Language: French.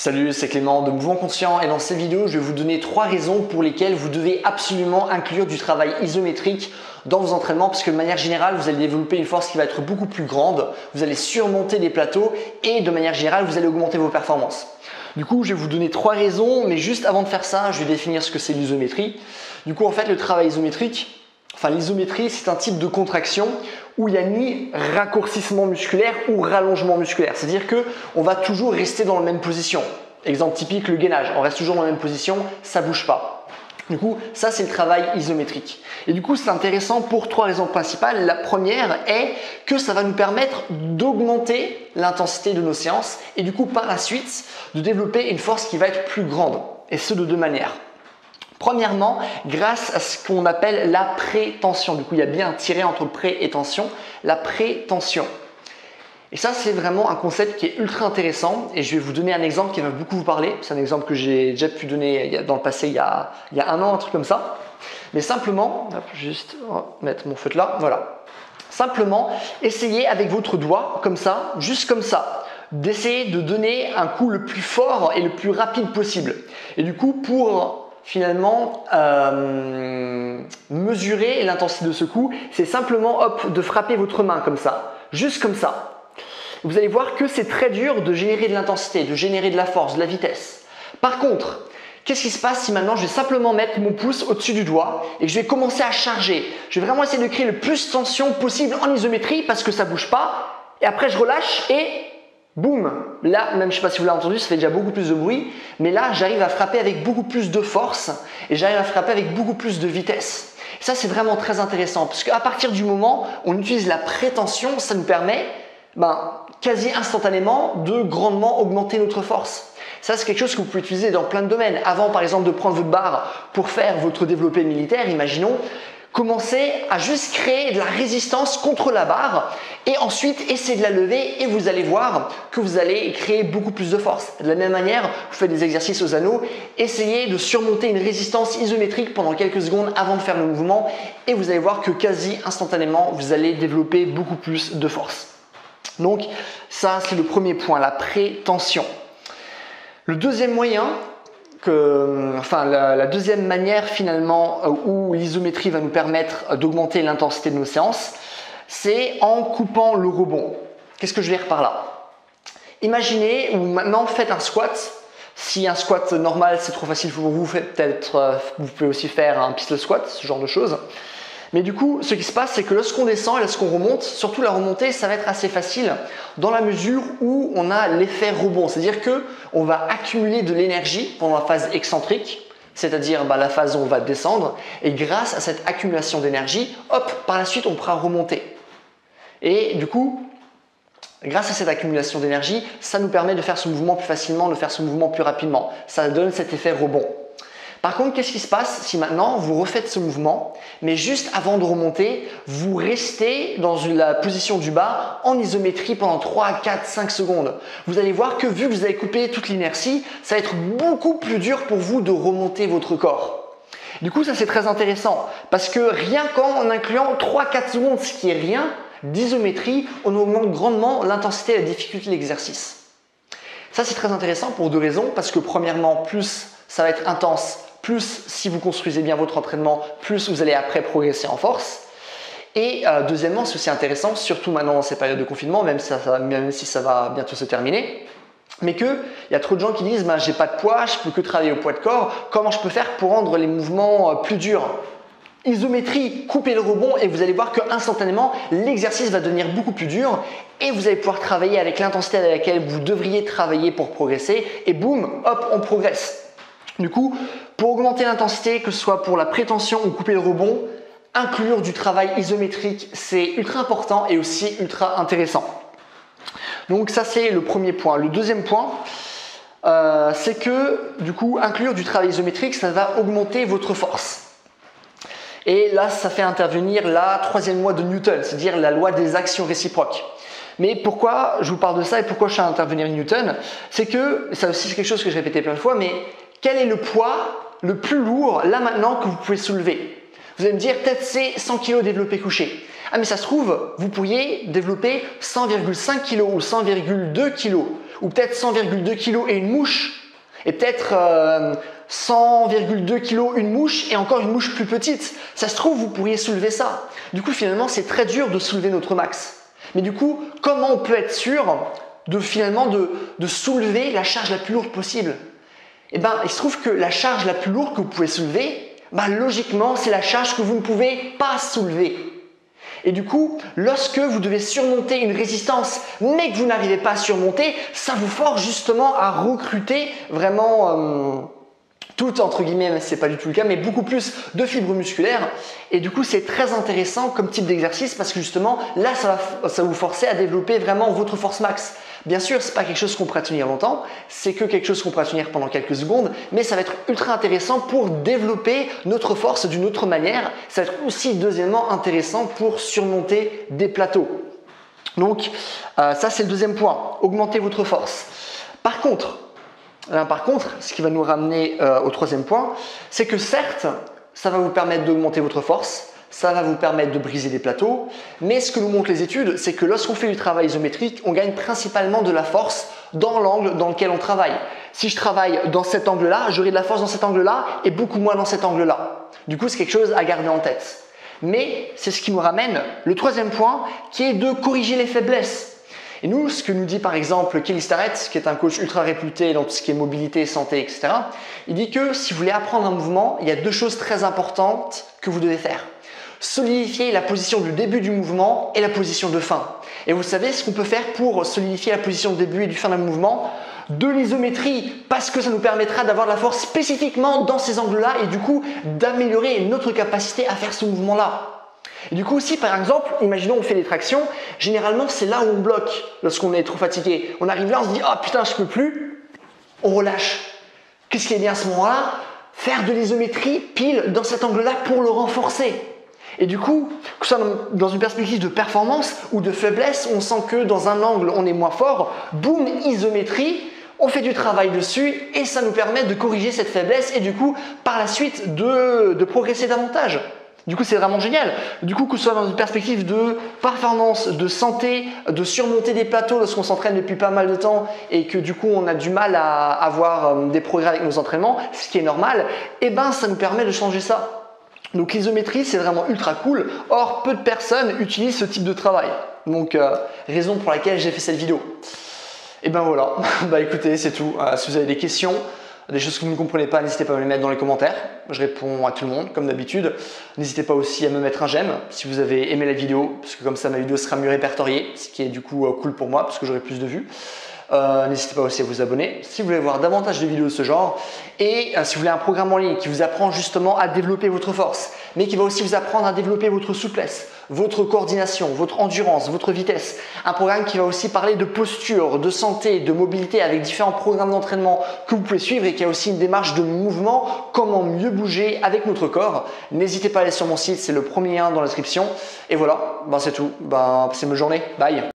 Salut, c'est Clément de Mouvement Conscient et dans cette vidéo, je vais vous donner 3 raisons pour lesquelles vous devez absolument inclure du travail isométrique dans vos entraînements parce que de manière générale, vous allez développer une force qui va être beaucoup plus grande, vous allez surmonter des plateaux et de manière générale, vous allez augmenter vos performances. Du coup, je vais vous donner 3 raisons, mais juste avant de faire ça, je vais définir ce que c'est l'isométrie. Du coup, en fait, le travail isométrique, l'isométrie, c'est un type de contraction où il n'y a ni raccourcissement musculaire ou rallongement musculaire. C'est-à-dire qu'on va toujours rester dans la même position. Exemple typique, le gainage. On reste toujours dans la même position, ça ne bouge pas. Du coup, ça, c'est le travail isométrique. Et du coup, c'est intéressant pour 3 raisons principales. La première est que ça va nous permettre d'augmenter l'intensité de nos séances et du coup, par la suite, de développer une force qui va être plus grande. Et ce, de 2 manières. Premièrement, grâce à ce qu'on appelle la prétension. Du coup, il y a bien un tiret entre pré et tension. La prétension. Et ça, c'est vraiment un concept qui est ultra intéressant. Et je vais vous donner un exemple qui va beaucoup vous parler. C'est un exemple que j'ai déjà pu donner dans le passé, il y a 1 an, un truc comme ça. Mais simplement, juste mettre mon feutre là, voilà. Simplement, essayez avec votre doigt, comme ça, juste comme ça, d'essayer de donner un coup le plus fort et le plus rapide possible. Et du coup, pour finalement mesurer l'intensité de ce coup, c'est simplement de frapper votre main comme ça, juste comme ça. Vous allez voir que c'est très dur de générer de l'intensité, de générer de la force, de la vitesse. Par contre, qu'est-ce qui se passe si maintenant je vais simplement mettre mon pouce au-dessus du doigt et que je vais commencer à charger? Je vais vraiment essayer de créer le plus de tension possible en isométrie parce que ça ne bouge pas. Et après je relâche et boum! Là, même je ne sais pas si vous l'avez entendu, ça fait déjà beaucoup plus de bruit, mais là, j'arrive à frapper avec beaucoup plus de force et j'arrive à frapper avec beaucoup plus de vitesse. Et ça, c'est vraiment très intéressant parce qu'à partir du moment où on utilise la prétention, ça nous permet quasi instantanément de grandement augmenter notre force. Ça, c'est quelque chose que vous pouvez utiliser dans plein de domaines. Avant, par exemple, de prendre votre barre pour faire votre développé militaire, imaginons, commencez à juste créer de la résistance contre la barre et ensuite essayez de la lever et vous allez voir que vous allez créer beaucoup plus de force. De la même manière, vous faites des exercices aux anneaux, essayez de surmonter une résistance isométrique pendant quelques secondes avant de faire le mouvement et vous allez voir que quasi instantanément, vous allez développer beaucoup plus de force. Donc ça, c'est le premier point, la prétention. Le deuxième moyen, la deuxième manière finalement où l'isométrie va nous permettre d'augmenter l'intensité de nos séances, c'est en coupant le rebond. Qu'est-ce que je veux dire par là? Imaginez ou maintenant faites un squat. Si un squat normal c'est trop facile pour vous, vous pouvez aussi faire un pistol squat, ce genre de choses. Mais du coup, ce qui se passe, c'est que lorsqu'on descend et lorsqu'on remonte, surtout la remontée, ça va être assez facile dans la mesure où on a l'effet rebond. C'est-à-dire qu'on va accumuler de l'énergie pendant la phase excentrique, c'est-à-dire la phase où on va descendre. Et grâce à cette accumulation d'énergie, hop, par la suite, on pourra remonter. Et du coup, grâce à cette accumulation d'énergie, ça nous permet de faire ce mouvement plus facilement, de faire ce mouvement plus rapidement. Ça donne cet effet rebond. Par contre, qu'est-ce qui se passe si maintenant vous refaites ce mouvement, mais juste avant de remonter, vous restez dans la position du bas en isométrie pendant 3, 4, 5 secondes. Vous allez voir que vu que vous avez coupé toute l'inertie, ça va être beaucoup plus dur pour vous de remonter votre corps. Du coup, ça c'est très intéressant parce que rien qu'en incluant 3-4 secondes, ce qui est rien, d'isométrie, on augmente grandement l'intensité et la difficulté de l'exercice. Ça c'est très intéressant pour 2 raisons, parce que premièrement, plus ça va être intense, plus si vous construisez bien votre entraînement, plus vous allez après progresser en force. Et deuxièmement, c'est aussi intéressant, surtout maintenant dans ces périodes de confinement, même si ça va bientôt se terminer, mais qu'il y a trop de gens qui disent j'ai pas de poids, je peux que travailler au poids de corps, comment je peux faire pour rendre les mouvements plus durs? Isométrie, coupez le rebond et vous allez voir que instantanément l'exercice va devenir beaucoup plus dur et vous allez pouvoir travailler avec l'intensité à laquelle vous devriez travailler pour progresser et boum, hop, on progresse. Du coup, pour augmenter l'intensité, que ce soit pour la prétention ou couper le rebond, inclure du travail isométrique, c'est ultra important et aussi ultra intéressant. Donc ça, c'est le premier point. Le deuxième point, c'est que du coup, inclure du travail isométrique, ça va augmenter votre force. Et là, ça fait intervenir la 3e loi de Newton, c'est-à-dire la loi des actions réciproques. Mais pourquoi je vous parle de ça et pourquoi je fais intervenir Newton? C'est que, ça aussi c'est quelque chose que j'ai répété plein de fois, mais quel est le poids le plus lourd là maintenant que vous pouvez soulever? Vous allez me dire peut-être c'est 100 kg développé couché. Ah mais ça se trouve, vous pourriez développer 100,5 kg ou 100,2 kg ou peut-être 100,2 kg et une mouche, et peut-être 100,2 kg une mouche et encore une mouche plus petite. Ça se trouve, vous pourriez soulever ça. Du coup, finalement, c'est très dur de soulever notre max. Mais du coup, comment on peut être sûr de soulever la charge la plus lourde possible? Eh bien, il se trouve que la charge la plus lourde que vous pouvez soulever, logiquement, c'est la charge que vous ne pouvez pas soulever. Et du coup, lorsque vous devez surmonter une résistance, mais que vous n'arrivez pas à surmonter, ça vous force justement à recruter vraiment tout, entre guillemets, c'est pas du tout le cas, mais beaucoup plus de fibres musculaires. Et du coup, c'est très intéressant comme type d'exercice parce que justement, là, ça va vous forcer à développer vraiment votre force max. Bien sûr, c'est pas quelque chose qu'on pourra tenir longtemps, c'est que quelque chose qu'on pourra tenir pendant quelques secondes, mais ça va être ultra intéressant pour développer notre force d'une autre manière. Ça va être aussi deuxièmement intéressant pour surmonter des plateaux. Donc, ça c'est le deuxième point, augmenter votre force. Par contre, ce qui va nous ramener au troisième point, c'est que certes, ça va vous permettre d'augmenter votre force, ça va vous permettre de briser des plateaux, mais ce que nous montrent les études, c'est que lorsqu'on fait du travail isométrique, on gagne principalement de la force dans l'angle dans lequel on travaille. Si je travaille dans cet angle-là, j'aurai de la force dans cet angle-là et beaucoup moins dans cet angle-là. Du coup, c'est quelque chose à garder en tête. Mais c'est ce qui nous ramène le troisième point, qui est de corriger les faiblesses. Et nous, ce que nous dit par exemple Kelly Starrett, qui est un coach ultra réputé dans tout ce qui est mobilité, santé, etc., il dit que si vous voulez apprendre un mouvement, il y a deux choses très importantes que vous devez faire. Solidifier la position du début du mouvement et la position de fin. Et vous savez ce qu'on peut faire pour solidifier la position du début et du fin d'un mouvement? De l'isométrie, parce que ça nous permettra d'avoir de la force spécifiquement dans ces angles-là et du coup d'améliorer notre capacité à faire ce mouvement-là. Et du coup aussi, par exemple, imaginons on fait des tractions, généralement c'est là où on bloque lorsqu'on est trop fatigué. On arrive là, on se dit « Ah putain, je peux plus », on relâche. Qu'est-ce qui est bien à ce moment-là? Faire de l'isométrie pile dans cet angle-là pour le renforcer. Et du coup, que ce soit dans une perspective de performance ou de faiblesse, on sent que dans un angle on est moins fort, boum, isométrie, on fait du travail dessus et ça nous permet de corriger cette faiblesse et du coup, par la suite, de progresser davantage. Du coup, c'est vraiment génial. Du coup, que ce soit dans une perspective de performance, de santé, de surmonter des plateaux lorsqu'on s'entraîne depuis pas mal de temps et que du coup, on a du mal à avoir des progrès avec nos entraînements, ce qui est normal, eh ben, ça nous permet de changer ça. Donc l'isométrie, c'est vraiment ultra cool. Or, peu de personnes utilisent ce type de travail. Donc, raison pour laquelle j'ai fait cette vidéo. Et ben voilà, écoutez, c'est tout. Si vous avez des questions, des choses que vous ne comprenez pas, n'hésitez pas à me les mettre dans les commentaires. Je réponds à tout le monde, comme d'habitude. N'hésitez pas aussi à me mettre un j'aime si vous avez aimé la vidéo, parce que comme ça, ma vidéo sera mieux répertoriée, ce qui est du coup cool pour moi, parce que j'aurai plus de vues. N'hésitez pas aussi à vous abonner si vous voulez voir davantage de vidéos de ce genre et si vous voulez un programme en ligne qui vous apprend justement à développer votre force mais qui va aussi vous apprendre à développer votre souplesse, votre coordination, votre endurance, votre vitesse. Un programme qui va aussi parler de posture, de santé, de mobilité avec différents programmes d'entraînement que vous pouvez suivre et qui a aussi une démarche de mouvement, comment mieux bouger avec notre corps. N'hésitez pas à aller sur mon site, c'est le premier lien dans la description. Et voilà, c'est tout. Passez une bonne journée. Bye.